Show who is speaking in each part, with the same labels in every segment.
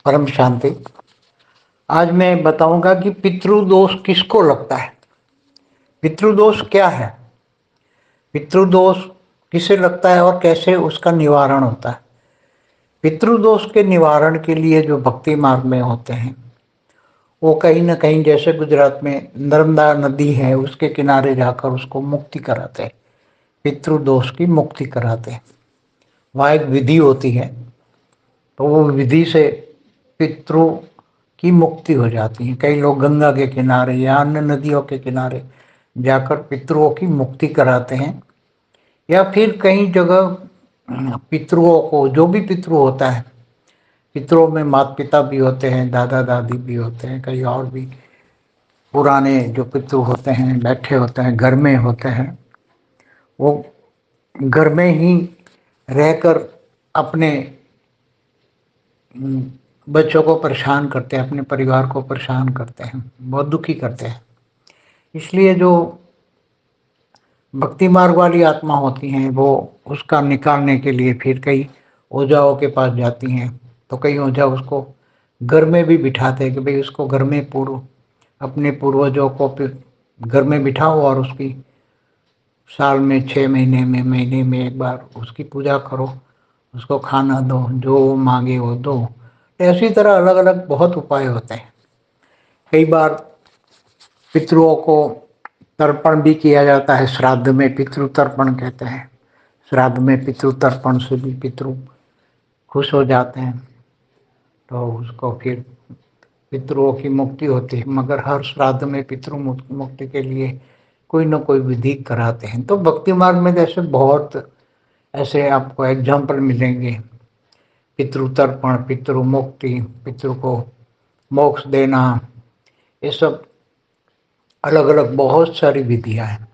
Speaker 1: परम शांति। आज मैं बताऊंगा कि पितृदोष किसको लगता है। पितृदोष क्या है, पितृदोष किसे लगता है और कैसे उसका निवारण होता है। पितृदोष के निवारण के लिए जो भक्ति मार्ग में होते हैं वो कहीं ना कहीं, जैसे गुजरात में नर्मदा नदी है उसके किनारे जाकर उसको मुक्ति कराते हैं, पितृदोष की मुक्ति कराते हैं। वहाँ एक विधि होती है, तो वो विधि से पितरों की मुक्ति हो जाती है। कई लोग गंगा के किनारे या अन्य नदियों के किनारे जाकर पितरों की मुक्ति कराते हैं, या फिर कई जगह पितरों को, जो भी पितृ होता है, पितरों में माता पिता भी होते हैं, दादा दादी भी होते हैं, कई और भी पुराने जो पितृ होते हैं बैठे होते हैं, घर में होते हैं। वो घर में ही रहकर अपने बच्चों को परेशान करते हैं, अपने परिवार को परेशान करते हैं, बहुत दुखी करते हैं। इसलिए जो भक्ति मार्ग वाली आत्मा होती हैं वो उसका निकालने के लिए फिर कई ओझाओं के पास जाती हैं। तो कई ओझा उसको घर में भी बिठाते हैं कि भाई उसको घर में अपने पूर्वजों को घर में बिठाओ और उसकी साल में 6 महीने में, महीने में एक बार उसकी पूजा करो, उसको खाना दो, जो वो मांगे वो दो। ऐसी तरह अलग अलग बहुत उपाय होते हैं। कई बार पितरों को तर्पण भी किया जाता है, श्राद्ध में पितृ तर्पण कहते हैं। श्राद्ध में पितृ तर्पण से भी पितृ खुश हो जाते हैं, तो उसको फिर पितरों की मुक्ति होती है। मगर हर श्राद्ध में पितृ मुक्ति के लिए कोई ना कोई विधि कराते हैं। तो भक्ति मार्ग में जैसे बहुत ऐसे आपको एग्जाम्पल मिलेंगे, पितृ तर्पण, पितृ मुक्ति, पितृ को मोक्ष देना, ये सब अलग अलग बहुत सारी विधियां हैं।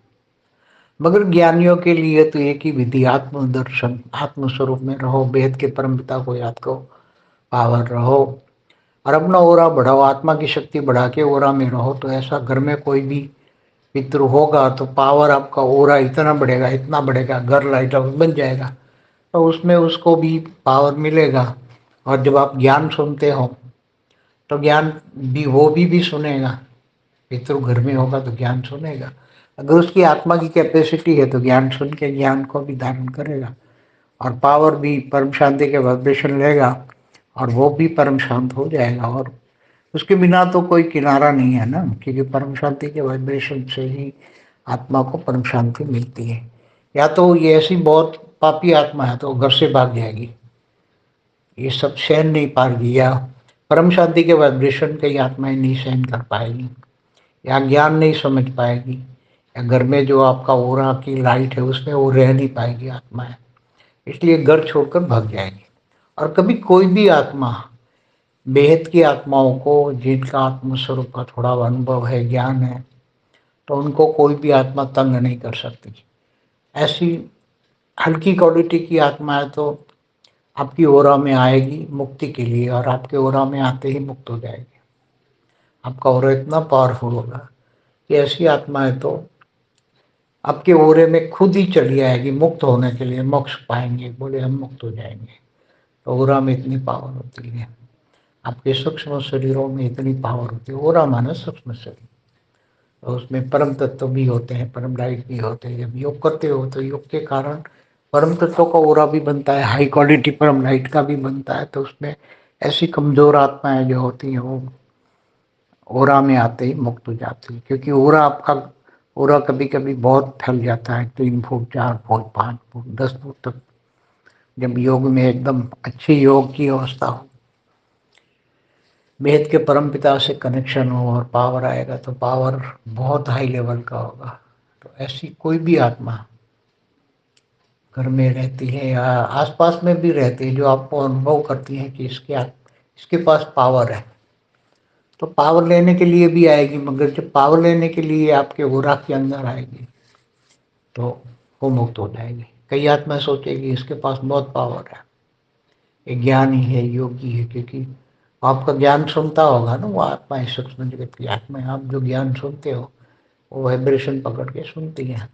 Speaker 1: मगर ज्ञानियों के लिए तो एक ही विधि, आत्मदर्शन, आत्मस्वरूप में रहो, वेद के परमपिता को याद करो, पावर रहो और अपना ओरा बढ़ाओ, आत्मा की शक्ति बढ़ा के ओरा में रहो। तो ऐसा घर में कोई भी पितृ होगा तो पावर, आपका ओरा इतना बढ़ेगा, इतना बढ़ेगा, घर लाइट हाउस बन जाएगा, तो उसमें उसको भी पावर मिलेगा। और जब आप ज्ञान सुनते हो तो ज्ञान भी वो भी सुनेगा। पितृ घर में होगा तो ज्ञान सुनेगा। अगर उसकी आत्मा की कैपेसिटी है तो ज्ञान सुन के ज्ञान को भी धारण करेगा और पावर भी परम शांति के वाइब्रेशन लेगा और वो भी परम शांत हो जाएगा। और उसके बिना तो कोई किनारा नहीं है ना, क्योंकि परम शांति के वाइब्रेशन से ही आत्मा को परम शांति मिलती है। या तो ये ऐसी बहुत पापी आत्मा है तो घर से भाग जाएगी, ये सब सहन नहीं पाएगी, या परम शांति के वाइब्रेशन कई आत्माएं नहीं सहन कर पाएगी, या ज्ञान नहीं समझ पाएगी, या घर में जो आपका ओरा की लाइट है उसमें वो रह नहीं पाएगी आत्माएं, इसलिए घर छोड़कर भाग जाएगी। और कभी कोई भी आत्मा, बेहद की आत्माओं को जिनका आत्मस्वरूप का थोड़ा अनुभव है, ज्ञान है, तो उनको कोई भी आत्मा तंग नहीं कर सकती। ऐसी हल्की क्वालिटी की आत्मा है तो आपकी ओरा में आएगी मुक्ति के लिए, और आपके ओरा में आते ही मुक्त हो जाएगी। आपका ओरा इतना पावरफुल होगा कि ऐसी आत्मा है तो आपके ओरे में खुद ही चली आएगी मुक्त होने के लिए, मोक्ष पाएंगे, बोले हम मुक्त हो जाएंगे। तो ओरा में इतनी पावर होती है, आपके सूक्ष्म शरीरों में इतनी पावर होती है। ओरा माने सूक्ष्म शरीर, तो उसमें परम तत्व भी होते हैं, परम लाइट भी होते हैं। जब योग करते हो तो योग के कारण परम तत्व का ओरा भी बनता है, हाई क्वालिटी परम लाइट का भी बनता है। तो उसमें ऐसी कमजोर आत्माएं जो होती हैं वो ओरा में आते ही मुक्त हो जाती है, क्योंकि ओरा आपका ओरा कभी कभी बहुत फैल जाता है, 3 फुट, 4 फुट, 5 फुट, 10 फुट तक। जब योग में एकदम अच्छी योग की अवस्था हो, वेद के परम पिता से कनेक्शन हो और पावर आएगा, तो पावर बहुत हाई लेवल का होगा। तो ऐसी कोई भी आत्मा घर में रहती है या आसपास में भी रहती है जो आपको अनुभव करती है कि इसके पास पावर है, तो पावर लेने के लिए भी आएगी। मगर जब पावर लेने के लिए आपके ओरा के अंदर आएगी तो वो मुक्त हो जाएगी। कई आत्मा सोचेगी इसके पास बहुत पावर है, ये ज्ञानी है, योगी है, क्योंकि आपका ज्ञान सुनता होगा ना वो आत्मा है, सूक्ष्म जगत की आत्मा है। आप जो ज्ञान सुनते हो वो वाइब्रेशन पकड़ के सुनती है,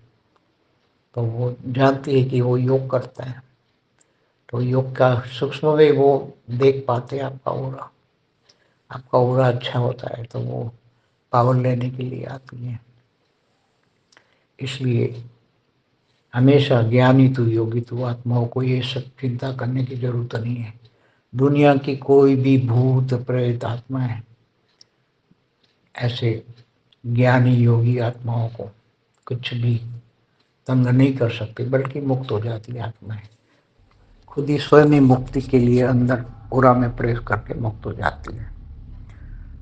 Speaker 1: तो वो जानती है कि वो योग करता है, तो योग का सूक्ष्म में वो देख पाते हैं आपका ओरा। आपका ऑरा अच्छा होता है तो वो पावर लेने के लिए आती है। इसलिए हमेशा ज्ञानी तू योगी तू आत्माओं को ये सब चिंता करने की जरूरत नहीं है। दुनिया की कोई भी भूत प्रेत आत्मा है, ऐसे ज्ञानी योगी आत्माओं को कुछ भी तंग नहीं कर सकते, बल्कि मुक्त हो जाती है आत्माएं। खुद ही स्वयं ही मुक्ति के लिए अंदर उरा में प्रवेश करके मुक्त हो जाती है।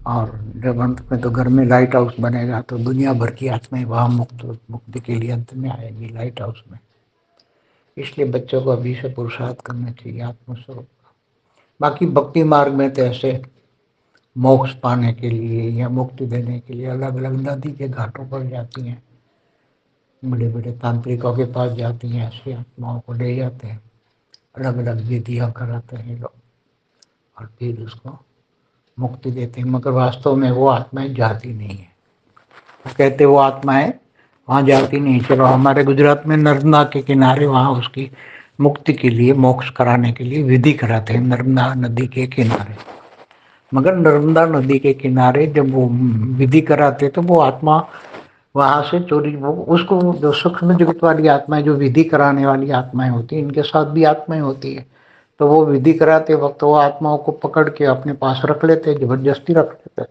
Speaker 1: और जब अंत में तो घर में लाइट हाउस बनेगा तो दुनिया भर की आत्माएं वहां मुक्ति के लिए अंत में आएगी लाइट हाउस में। इसलिए बच्चों को अभी से पुरुषार्थ करना चाहिए आत्मस्वरूप। बाकी भक्ति मार्ग में तो ऐसे मोक्ष पाने के लिए या मुक्ति देने के लिए अलग अलग नदी के घाटों पर जाती हैं, बड़े बड़े तांत्रिकों के पास जाती हैं, ऐसी आत्माओं को ले जाते हैं, अलग अलग विधियां कराते हैं लोग और फिर उसको मुक्ति देते हैं। मगर वास्तव में वो आत्माएं जाती नहीं है। वो कहते वो आत्माएं वहां जाती नहीं। चलो हमारे गुजरात में नर्मदा के किनारे वहां उसकी मुक्ति के लिए मोक्ष कराने के लिए विधि कराते हैं, नर्मदा नदी के किनारे। मगर नर्मदा नदी के किनारे जब वो विधि कराते तो वो आत्मा वहां से चोरी, वो उसको जो सूक्ष्म जगत वाली आत्माएं, जो विधि कराने वाली आत्माएं होती हैं, इनके साथ भी आत्माएं होती है, तो वो विधि कराते वक्त वो आत्माओं को पकड़ के अपने पास रख लेते, जबरदस्ती रख लेते।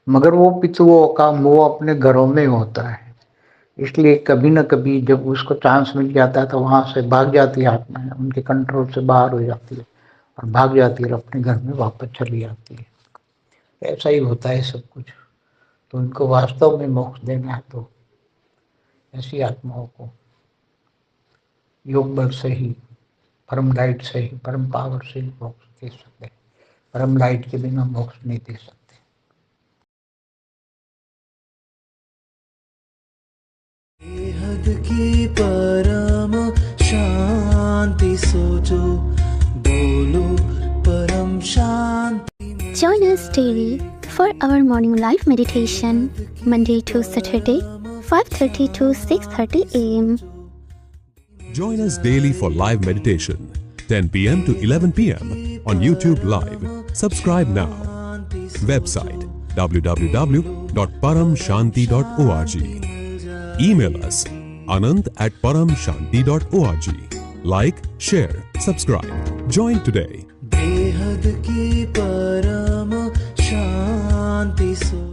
Speaker 1: मगर वो पितुओं का मोह अपने घरों में होता है, इसलिए कभी न कभी जब उसको चांस मिल जाता है तो वहां से भाग जाती है आत्माएं, उनके कंट्रोल से बाहर हो जाती है और भाग जाती है और अपने घर में वापस चली आती है। ऐसा ही होता है सब कुछ। तो इनको वास्तव में मोक्ष देना है तो ऐसी आत्माओं को योग बल से ही, परम लाइट से ही, परम पावर से ही मोक्ष दे सकते हैं। परम लाइट के बिना मोक्ष नहीं दे सकते।
Speaker 2: बेहद की परम शांति सोचो, बोलो परम शांति।
Speaker 3: Join us daily for our morning live meditation, Monday to Saturday, 5:30 to 6:30 a.m.
Speaker 4: Join us daily for live meditation, 10 p.m. to 11 p.m. on YouTube Live. Subscribe now. Website www.paramshanti.org. Email us anant@paramshanti.org. Like, share, subscribe. Join today.
Speaker 2: बेहद की परम शांति सो